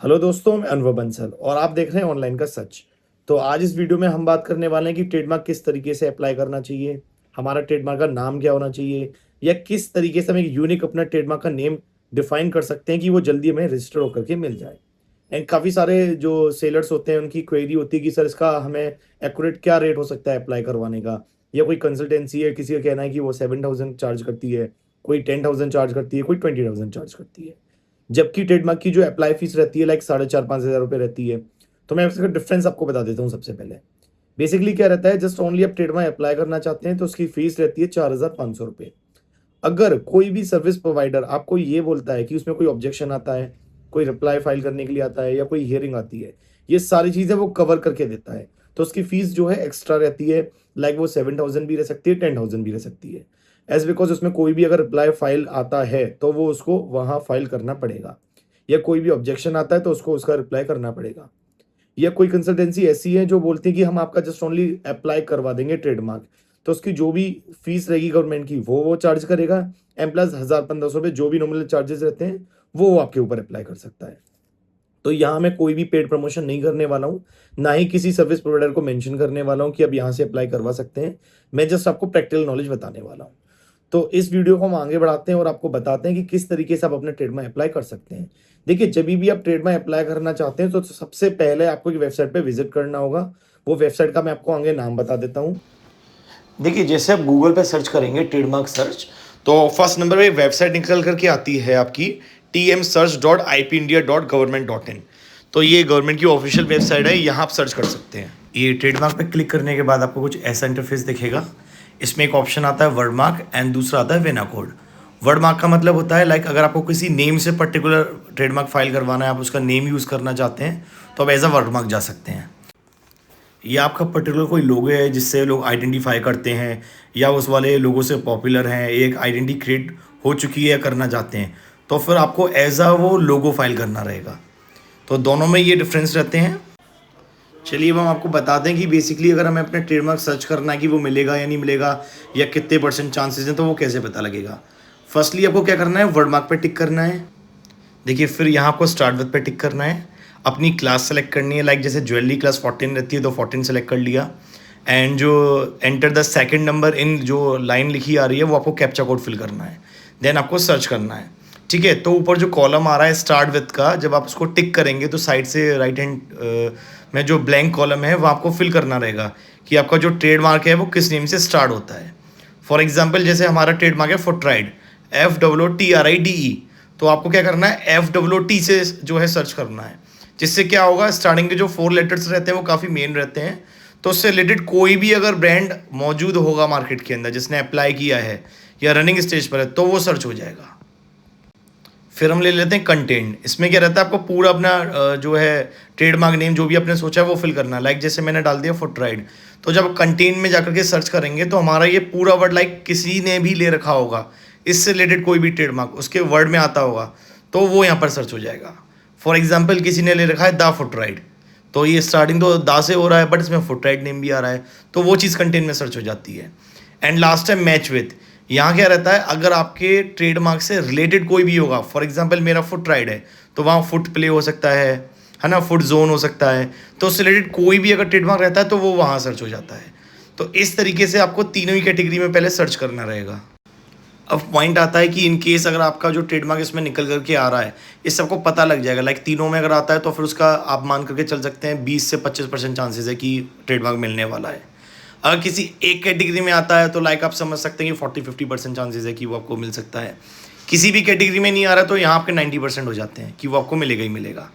Hello दोस्तों, मैं अनुभव बंसल और आप देख रहे हैं ऑनलाइन का सच। तो आज इस वीडियो में हम बात करने वाले हैं कि ट्रेडमार्क किस तरीके से अप्लाई करना चाहिए, हमारा ट्रेडमार्क का नाम क्या होना चाहिए या किस तरीके से हम एक यूनिक अपना ट्रेडमार्क का नेम डिफाइन कर सकते हैं कि वो जल्दी हमें रजिस्टर होकर के मिल जाए। एंड काफ़ी सारे जो सेलर्स होते हैं उनकी क्वेरी होती है कि सर इसका हमें एक्यूरेट क्या रेट हो सकता है अप्लाई करवाने का, या कोई कंसल्टेंसी है, किसी का कहना है कि वो 7,000 चार्ज करती है, कोई 10,000 चार्ज करती है, कोई 20,000 चार्ज करती है। जबकि ट्रेडमार्क की जो अप्लाई फीस रहती है लाइक 4,500-5,000 रुपये रहती है। तो मैं इसका डिफरेंस आपको बता देता हूँ सबसे पहले। बेसिकली क्या रहता है, जस्ट ओनली आप ट्रेडमार्क अप्लाई करना चाहते हैं तो उसकी फीस रहती है 4,500 रुपये। अगर कोई भी सर्विस प्रोवाइडर आपको ये बोलता है कि उसमें कोई ऑब्जेक्शन आता है, कोई रिप्लाई फाइल करने के लिए आता है या कोई हियरिंग आती है, ये सारी चीज़ें वो कवर करके देता है, तो उसकी फीस जो है एक्स्ट्रा रहती है। लाइक वो 7,000 भी रह सकती है, 10,000 भी रह सकती है। एज बिकॉज उसमें कोई भी अगर रिप्लाई फाइल आता है तो वो उसको वहाँ फाइल करना पड़ेगा, या कोई भी ऑब्जेक्शन आता है तो उसको उसका रिप्लाई करना पड़ेगा। या कोई कंसल्टेंसी ऐसी है जो बोलती है कि हम आपका जस्ट ओनली अप्लाई करवा देंगे ट्रेडमार्क, तो उसकी जो भी फीस रहेगी गवर्नमेंट की वो चार्ज करेगा। एम प्लस 1,000-1,500 रुपये जो भी नॉमिनल चार्जेस रहते हैं वो आपके ऊपर अप्लाई कर सकता है। तो यहाँ मैं कोई भी पेड प्रमोशन नहीं करने वाला हूँ, ना ही किसी सर्विस प्रोवाइडर को मेंशन करने वाला हूँ कि अब यहाँ से अप्लाई करवा सकते हैं। मैं जस्ट आपको प्रैक्टिकल नॉलेज बताने वाला हूँ। तो इस वीडियो को हम आगे बढ़ाते हैं और आपको बताते हैं कि किस तरीके से आप अपने ट्रेडमार्क अप्लाई कर सकते हैं। देखिए, जब भी आप ट्रेडमार्क अप्लाई करना चाहते हैं तो सबसे पहले आपको एक वेबसाइट पे विजिट करना होगा। वो वेबसाइट का मैं आपको आगे नाम बता देता हूँ। देखिए, जैसे आप गूगल पे सर्च करेंगे ट्रेडमार्क सर्च, तो फर्स्ट नंबर पे वेबसाइट निकल करके आती है आपकी tmsearch.ipindia.government.in। तो ये गवर्नमेंट की ऑफिशियल वेबसाइट है, यहाँ आप सर्च कर सकते हैं। ये ट्रेडमार्क पे क्लिक करने के बाद आपको कुछ ऐसा इंटरफेस दिखेगा। इसमें एक ऑप्शन आता है वर्ड मार्क एंड दूसरा आता है वेना कोड। वर्ड मार्क का मतलब होता है लाइक अगर आपको किसी नेम से पर्टिकुलर ट्रेडमार्क फाइल करवाना है, आप उसका नेम यूज़ करना चाहते हैं तो आप एज अ वर्ड मार्क जा सकते हैं। ये आपका पर्टिकुलर कोई लोगो है जिससे लोग आइडेंटिफाई करते हैं, या उस वाले लोगो से पॉपुलर हैं, एक आइडेंटिटी क्रिएट हो चुकी है या करना चाहते हैं, तो फिर आपको एज अ वो लोगो फाइल करना रहेगा। तो दोनों में ये डिफरेंस रहते हैं। चलिए अब हम आपको बता दें कि बेसिकली अगर हमें अपने ट्रेडमार्क सर्च करना है कि वो मिलेगा या नहीं मिलेगा, या कितने % चांसेस हैं, तो वो कैसे पता लगेगा। फर्स्टली आपको क्या करना है, वर्ड मार्क पे टिक करना है। देखिए, फिर यहाँ आपको स्टार्ट विद पे टिक करना है। अपनी क्लास सेलेक्ट करनी है, लाइक जैसे ज्वेलरी क्लास 14 रहती है तो 14 सेलेक्ट कर लिया। एंड जो enter the second number in जो लाइन लिखी आ रही है वो आपको कैप्चा कोड फिल करना है। देन आपको सर्च करना है। ठीक है, तो ऊपर जो कॉलम आ रहा है स्टार्ट विद का, जब आप उसको टिक करेंगे तो साइड से राइट हैंड में जो ब्लैंक कॉलम है वो आपको फिल करना रहेगा कि आपका जो ट्रेडमार्क है वो किस नेम से स्टार्ट होता है। फॉर एग्जाम्पल, जैसे हमारा ट्रेडमार्क है फुटराइड, FTRIDE, तो आपको क्या करना है, FTT से जो है सर्च करना है। जिससे क्या होगा, स्टार्टिंग के जो 4 लेटर्स रहते हैं वो काफ़ी मेन रहते हैं, तो उससे रिलेटेड कोई भी अगर ब्रांड मौजूद होगा मार्केट के अंदर जिसने अप्लाई किया है या रनिंग स्टेज पर है तो वो सर्च हो जाएगा। फिर हम ले लेते हैं कंटेंट। इसमें क्या रहता है, आपको पूरा अपना जो है ट्रेडमार्क नेम जो भी आपने सोचा है वो फिल करना है। लाइक जैसे मैंने डाल दिया फुटराइड, तो जब कंटेंट में जाकर के सर्च करेंगे तो हमारा ये पूरा वर्ड, लाइक किसी ने भी ले रखा होगा इससे रिलेटेड कोई भी ट्रेडमार्क उसके वर्ड में आता होगा तो वो यहाँ पर सर्च हो जाएगा। फॉर एग्जाम्पल, किसी ने ले रखा है द फुटराइड, तो ये स्टार्टिंग तो दा से हो रहा है बट इसमें फुटराइड नेम भी आ रहा है, तो वो चीज़ कंटेंट में सर्च हो जाती है। एंड लास्ट है मैच विथ। यहाँ क्या रहता है, अगर आपके ट्रेडमार्क से रिलेटेड कोई भी होगा, फॉर एग्जांपल मेरा फुट राइड है तो वहाँ फुट प्ले हो सकता है ना, फुट जोन हो सकता है, तो उससे रिलेटेड कोई भी अगर ट्रेडमार्क रहता है तो वो वहाँ सर्च हो जाता है। तो इस तरीके से आपको तीनों ही कैटेगरी में पहले सर्च करना रहेगा। अब पॉइंट आता है कि इन केस अगर आपका जो ट्रेडमार्क इसमें निकल करके आ रहा है, इस सबको पता लग जाएगा, लाइक तीनों में अगर आता है तो फिर उसका आप मान करके चल सकते हैं 20 से 25% चांसेस है कि ट्रेडमार्क मिलने वाला है। अगर किसी एक कैटेगरी में आता है तो लाइक आप समझ सकते हैं कि 40-50% चांसेस है कि वो आपको मिल सकता है। किसी भी कैटेगरी में नहीं आ रहा तो यहाँ आपके 90% हो जाते हैं कि वो आपको मिलेगा ही मिलेगा।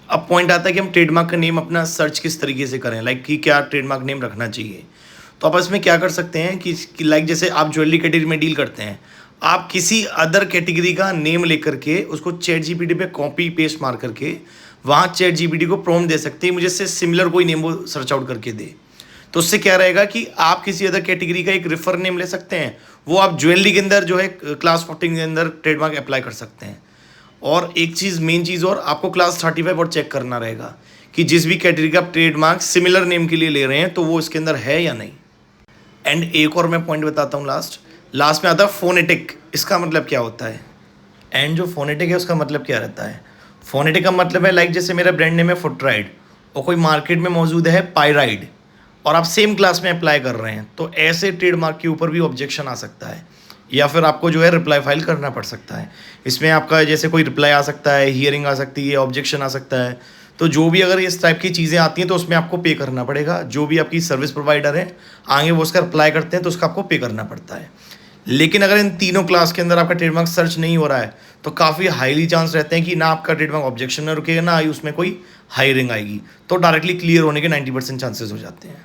अब पॉइंट आता है कि हम ट्रेडमार्क का नेम अपना सर्च किस तरीके से करें, लाइक कि क्या ट्रेडमार्क नेम रखना चाहिए। तो आप इसमें क्या कर सकते हैं कि लाइक जैसे आप ज्वेलरी कैटेगरी में डील करते हैं, आप किसी अदर कैटेगरी का नेम लेकर के उसको चैट जीपीटी पे कॉपी पेस्ट मार करके वहाँ चैट जीपीटी को प्रॉम्प्ट दे सकते हैं मुझे इससे सिमिलर कोई नेम वो सर्च आउट करके दे। तो उससे क्या रहेगा कि आप किसी अदर कैटेगरी का एक रेफर नेम ले सकते हैं, वो आप ज्वेलरी के अंदर जो है क्लास 14 के अंदर ट्रेडमार्क अप्लाई कर सकते हैं। और एक चीज़, मेन चीज़, और आपको क्लास 35 और चेक करना रहेगा कि जिस भी कैटेगरी का आप ट्रेडमार्क सिमिलर नेम के लिए ले रहे हैं तो वो इसके अंदर है या नहीं। एंड एक और मैं पॉइंट बताता हूँ, लास्ट में आता है फोनेटिक। इसका मतलब क्या होता है, एंड जो फोनेटिक है उसका मतलब क्या रहता है, फोनेटिक का मतलब है लाइक जैसे मेरा ब्रांड नेम है फुटराइड और कोई मार्केट में मौजूद है पायराइड और आप सेम क्लास में अप्लाई कर रहे हैं, तो ऐसे ट्रेडमार्क के ऊपर भी ऑब्जेक्शन आ सकता है या फिर आपको जो है रिप्लाई फाइल करना पड़ सकता है। इसमें आपका जैसे कोई रिप्लाई आ सकता है, हियरिंग आ सकती है, ऑब्जेक्शन आ सकता है। तो जो भी अगर इस टाइप की चीज़ें आती हैं तो उसमें आपको पे करना पड़ेगा। जो भी आपकी सर्विस प्रोवाइडर है आगे वो उसका रिप्लाई करते हैं तो उसका आपको पे करना पड़ता है। लेकिन अगर इन तीनों क्लास के अंदर आपका ट्रेडमार्क सर्च नहीं हो रहा है तो काफ़ी हाईली चांस रहते हैं कि ना आपका ट्रेडमार्क ऑब्जेक्शन में रुकेगा, ना ही उसमें कोई हायरिंग आएगी, तो डायरेक्टली क्लियर होने के 90% चांसेस हो जाते हैं।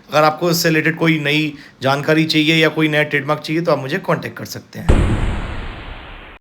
अगर आपको इससे रिलेटेड कोई नई जानकारी चाहिए या कोई नया ट्रेडमार्क चाहिए तो आप मुझे कॉन्टैक्ट कर सकते हैं।